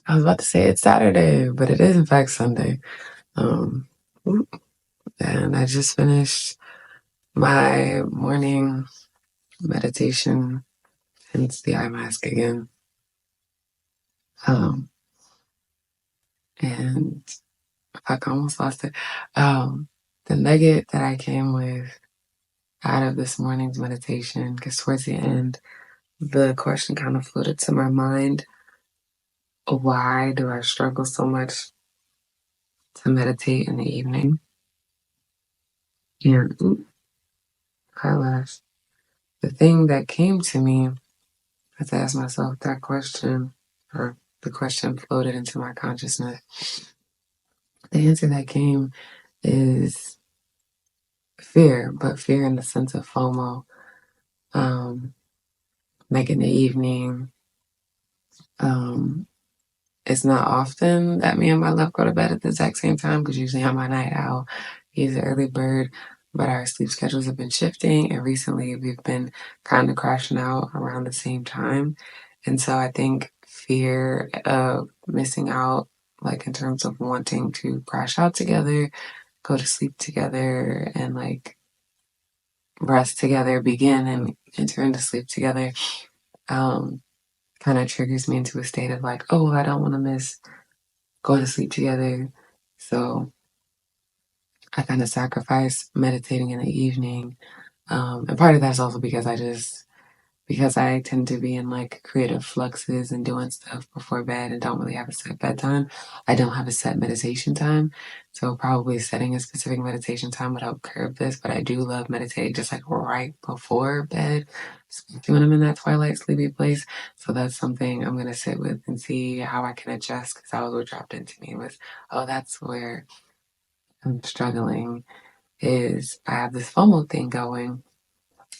I was about to say it's Saturday, but it is in fact Sunday. Um, and I just finished my morning meditation, hence the eye mask again. Um, and I almost lost it. The nugget that I came with out of this morning's meditation, because towards the end, the question kind of floated to my mind. Why do I struggle so much to meditate in the evening? And eyelash. The thing that came to me as I asked myself that question, or the question floated into my consciousness, the answer that came is fear, but fear in the sense of FOMO. Like in the evening, um, it's not often that me and my love go to bed at the exact same time because usually I'm a night owl. He's an early bird, but our sleep schedules have been shifting, and recently we've been kind of crashing out around the same time. And so I think fear of missing out, like in terms of wanting to crash out together, go to sleep together, and like rest together, begin and enter into sleep together, um, kind of triggers me into a state of like, oh, I don't want to miss going to sleep together. So I kind of sacrifice meditating in the evening. And part of that's also because I tend to be in like creative fluxes and doing stuff before bed and don't really have a set bedtime. I don't have a set meditation time. So probably setting a specific meditation time would help curb this, but I do love meditating just like right before bed, especially when I'm in that twilight sleepy place. So that's something I'm going to sit with and see how I can adjust because that was what dropped into me was, oh, that's where I'm struggling is I have this FOMO thing going.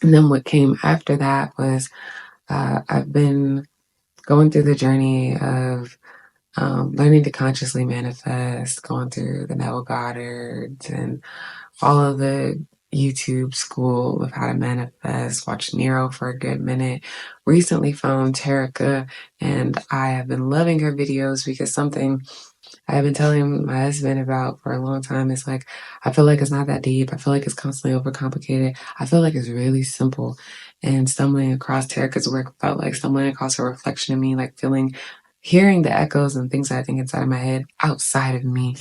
And then what came after that was I've been going through the journey of learning to consciously manifest, going through the Neville Goddards and all of the YouTube school of how to manifest, watched Nero for a good minute, recently found Terica, and I have been loving her videos because something I've been telling my husband about for a long time is like, I feel like it's not that deep. I feel like it's constantly overcomplicated. I feel like it's really simple. And stumbling across Terica's work felt like stumbling across a reflection of me, like hearing the echoes and things that I think inside of my head outside of me,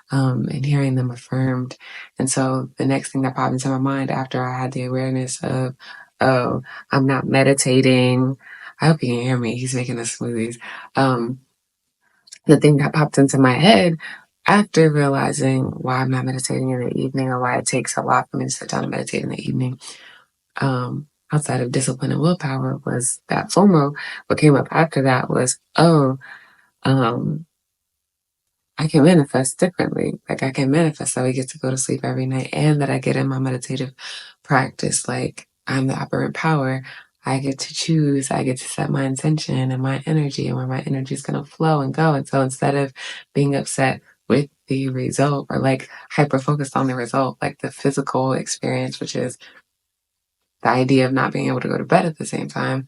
and hearing them affirmed. And so the next thing that popped into my mind after I had the awareness of, oh, I'm not meditating. I hope you can hear me. He's making the smoothies. The thing that popped into my head after realizing why I'm not meditating in the evening or why it takes a lot for me to sit down and meditate in the evening, outside of discipline and willpower, was that FOMO. What came up after that was, oh, um, I can manifest differently. Like I can manifest that I get to go to sleep every night and that I get in my meditative practice. Like I'm the operant power. I get to choose. I get to set my intention and my energy and where my energy is going to flow and go. And so instead of being upset with the result or like hyper focused on the result, like the physical experience, which is the idea of not being able to go to bed at the same time,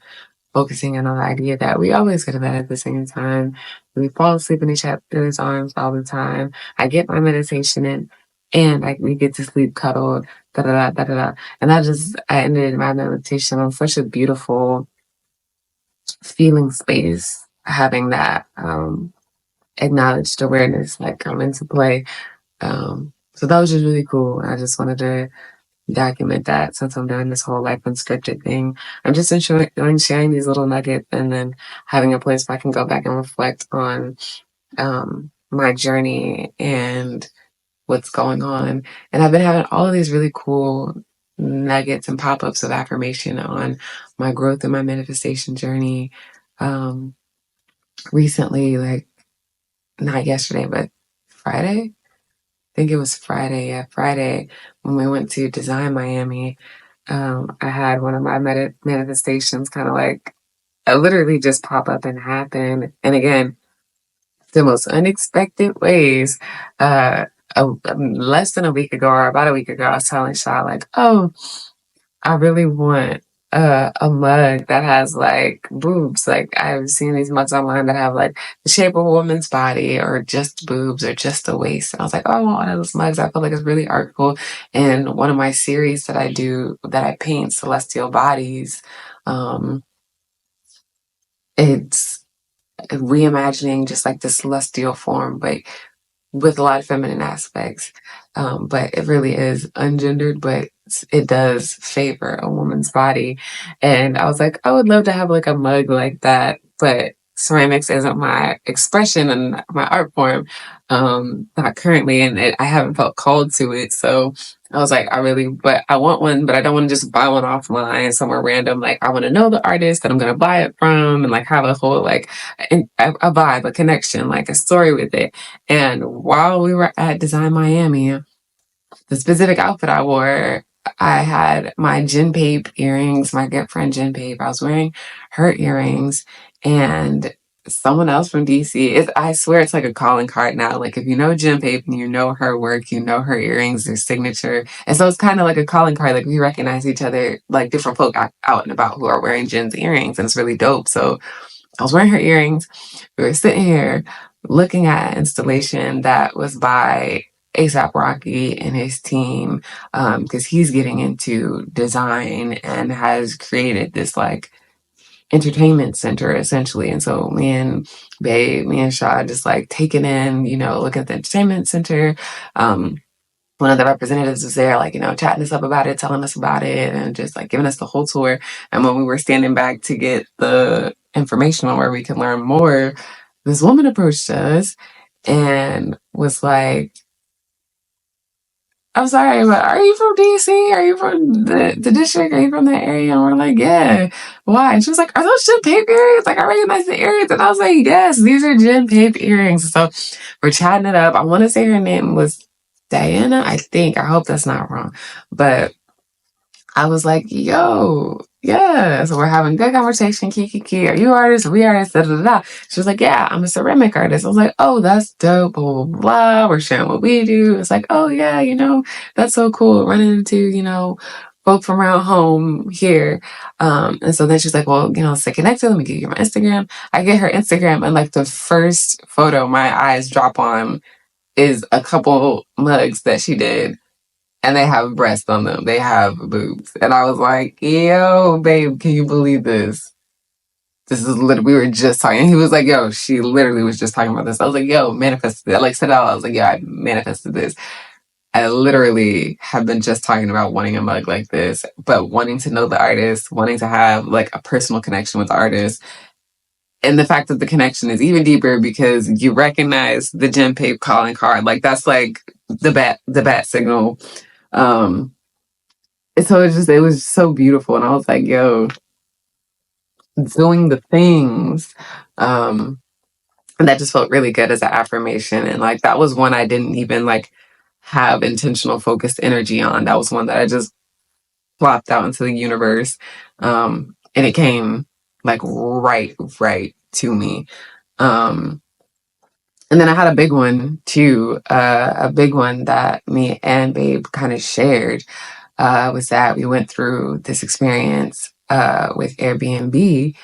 focusing in on the idea that we always go to bed at the same time. We fall asleep in each other's arms all the time. I get my meditation in, and we get to sleep cuddled. Da da da da da. And I ended my meditation on such a beautiful feeling space, having that acknowledged awareness like come into play. So that was just really cool. I just wanted to document that since I'm doing this whole life unscripted thing. I'm just enjoying sharing these little nuggets and then having a place where I can go back and reflect on my journey and what's going on. And I've been having all of these really cool nuggets and pop-ups of affirmation on my growth and my manifestation journey. Um, Recently, like not yesterday, but Friday. I think it was Friday. Yeah, Friday when we went to Design Miami. I had one of my manifestations kind of like literally just pop up and happen. And again, the most unexpected ways. Less than a week ago or about a week ago, I was telling Shaah like, oh, I really want a mug that has like boobs. Like I've seen these mugs online that have like the shape of a woman's body or just boobs or just the waist. And I was like, oh, I want one of those mugs. I feel like it's really artful. And one of my series that I do that I paint celestial bodies, um, it's reimagining just like the celestial form, but with a lot of feminine aspects. But it really is ungendered, but it does favor a woman's body. And I was like, I would love to have like a mug like that, but ceramics isn't my expression and my art form. Not currently, and I haven't felt called to it. So I was like, but I want one, but I don't want to just buy one offline somewhere random. Like, I want to know the artist that I'm going to buy it from and like have a whole, like, a vibe, a connection, like a story with it. And while we were at Design Miami, the specific outfit I wore, I had my Jen Pape earrings, my good friend Jen Pape. I was wearing her earrings, and someone else from DC. I swear it's like a calling card now. Like if you know Jen Pape and you know her work, you know her earrings, their signature. And so it's kind of like a calling card. Like we recognize each other, like different folk out and about who are wearing Jen's earrings, and it's really dope. So I was wearing her earrings. We were sitting here looking at an installation that was by ASAP Rocky and his team, because he's getting into design and has created this like entertainment center essentially. And so me and Shaah just like taking in, looking at the entertainment center. One of the representatives was there, like, chatting us up about it, telling us about it, and just like giving us the whole tour. And when we were standing back to get the information on where we could learn more, this woman approached us and was like, I'm sorry, but are you from DC? Are you from the district? Are you from that area? And we're like, yeah. Why? And she was like, are those Jen Pape earrings? Like, I recognize the earrings. And I was like, yes, these are Jen Pape earrings. So we're chatting it up. I want to say her name was Diana, I think. I hope that's not wrong. But I was like, yo, yeah. So we're having good conversation. Kiki, are you artists? Are we artists? Da, da, da, da. She was like, yeah, I'm a ceramic artist. I was like, oh, that's dope. Blah, blah, blah. We're sharing what we do. It's like, oh, yeah, that's so cool. Running into, folk from around home here. And so then she's like, well, stay connected. Let me give you my Instagram. I get her Instagram, and like the first photo my eyes drop on is a couple mugs that she did, and they have breasts on them. They have boobs. And I was like, yo, babe, can you believe this? This is literally, we were just talking. He was like, yo, she literally was just talking about this. I was like, yo, manifested. I like said out. I was like, yeah, I manifested this. I literally have been just talking about wanting a mug like this, but wanting to know the artist, wanting to have like a personal connection with the artist. And the fact that the connection is even deeper because you recognize the Jen Pape calling card. Like that's like the bat signal. Um, so it was so beautiful. And I was like, yo, doing the things. And that just felt really good as an affirmation. And like, that was one I didn't even like have intentional focused energy on. That was one that I just plopped out into the universe. And it came like right to me. Um, and then I had a big one too, a big one that me and Babe kind of shared. Was that we went through this experience with Airbnb,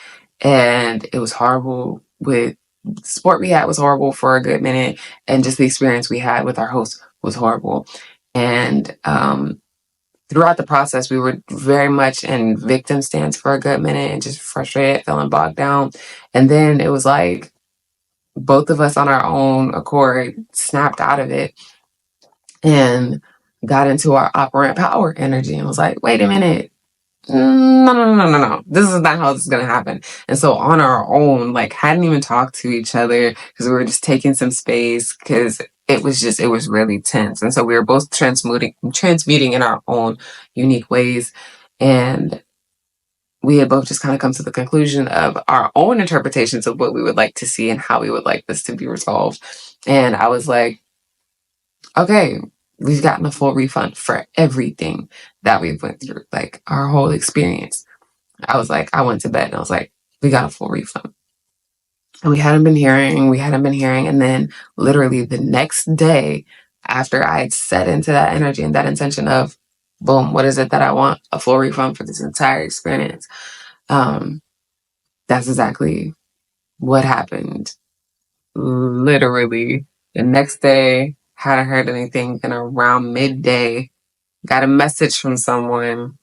and it was horrible. With the sport we had was horrible for a good minute, and just the experience we had with our host was horrible. And throughout the process, we were very much in victim stance for a good minute and just frustrated, feeling bogged down. And then it was like both of us on our own accord snapped out of it and got into our operant power energy and was like, wait a minute. No. This is not how this is going to happen. And so on our own, like hadn't even talked to each other because we were just taking some space because it was really tense. And so we were both transmuting in our own unique ways. And we had both just kind of come to the conclusion of our own interpretations of what we would like to see and how we would like this to be resolved. And I was like, okay, we've gotten a full refund for everything that we've went through, like our whole experience. I was like, I went to bed and I was like, we got a full refund. And we hadn't been hearing. And then literally the next day after I had set into that energy and that intention of boom, what is it that I want? A full refund for this entire experience. That's exactly what happened. Literally the next day, hadn't heard anything. Then around midday, got a message from someone.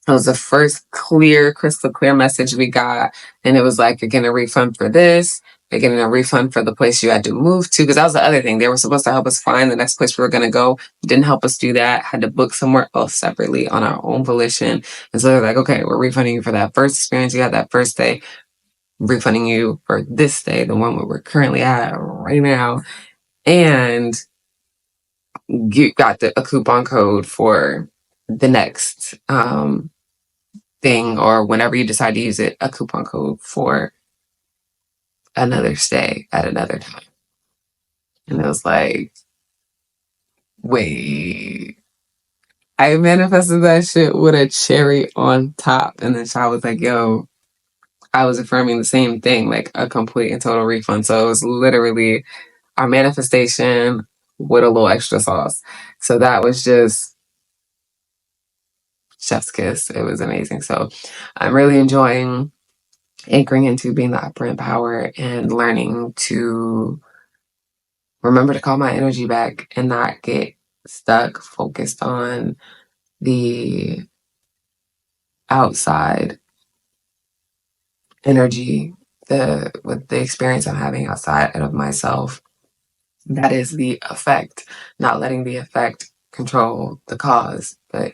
It was the first crystal clear message we got. And it was like, you're getting a refund for this. You're getting a refund for the place you had to move to. Because that was the other thing. They were supposed to help us find the next place we were going to go. Didn't help us do that. Had to book somewhere else separately on our own volition. And so they're like, okay, we're refunding you for that first experience you had that first day. Refunding you for this day, the one where we're currently at right now. And you got a coupon code for the next thing, or whenever you decide to use it, a coupon code for another stay at another time. And it was like, wait, I manifested that shit with a cherry on top. And then Shaah was like, yo, I was affirming the same thing, like a complete and total refund. So it was literally our manifestation with a little extra sauce. So that was just chef's kiss. It was amazing. So I'm really enjoying anchoring into being the operant power and learning to remember to call my energy back and not get stuck focused on the outside energy, with the experience I'm having outside of myself. That is the effect, not letting the effect control the cause, but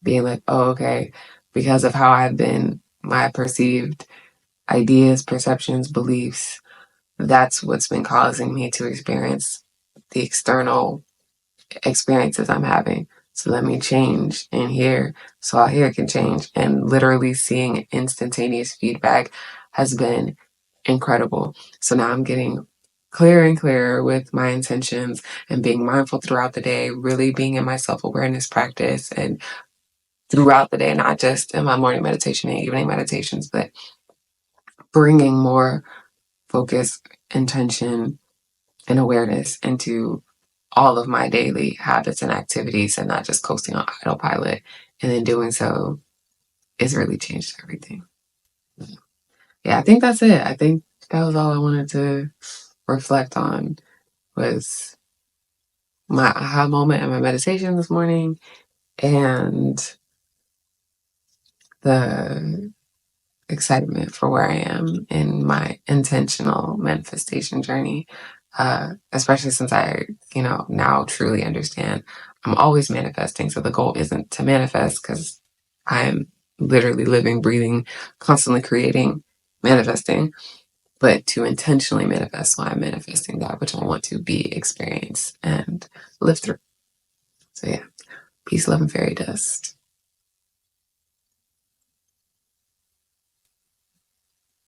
being like, oh, okay, because of how I've been, my perceived ideas, perceptions, beliefs, that's what's been causing me to experience the external experiences I'm having. So let me change in here so out here can change. And literally seeing instantaneous feedback has been incredible. So now I'm getting clearer and clearer with my intentions and being mindful throughout the day, really being in my self-awareness practice and throughout the day, not just in my morning meditation and evening meditations, but bringing more focus, intention, and awareness into all of my daily habits and activities and not just coasting on autopilot. And in doing so, it's really changed everything. Yeah, I think that's it. I think that was all I wanted to reflect on, was my aha moment and my meditation this morning, and the excitement for where I am in my intentional manifestation journey. Especially since I, now truly understand I'm always manifesting. So the goal isn't to manifest, because I'm literally living, breathing, constantly creating, manifesting, but to intentionally manifest. So I'm manifesting that which I want to be, experience, and live through. So yeah, peace, love, and fairy dust.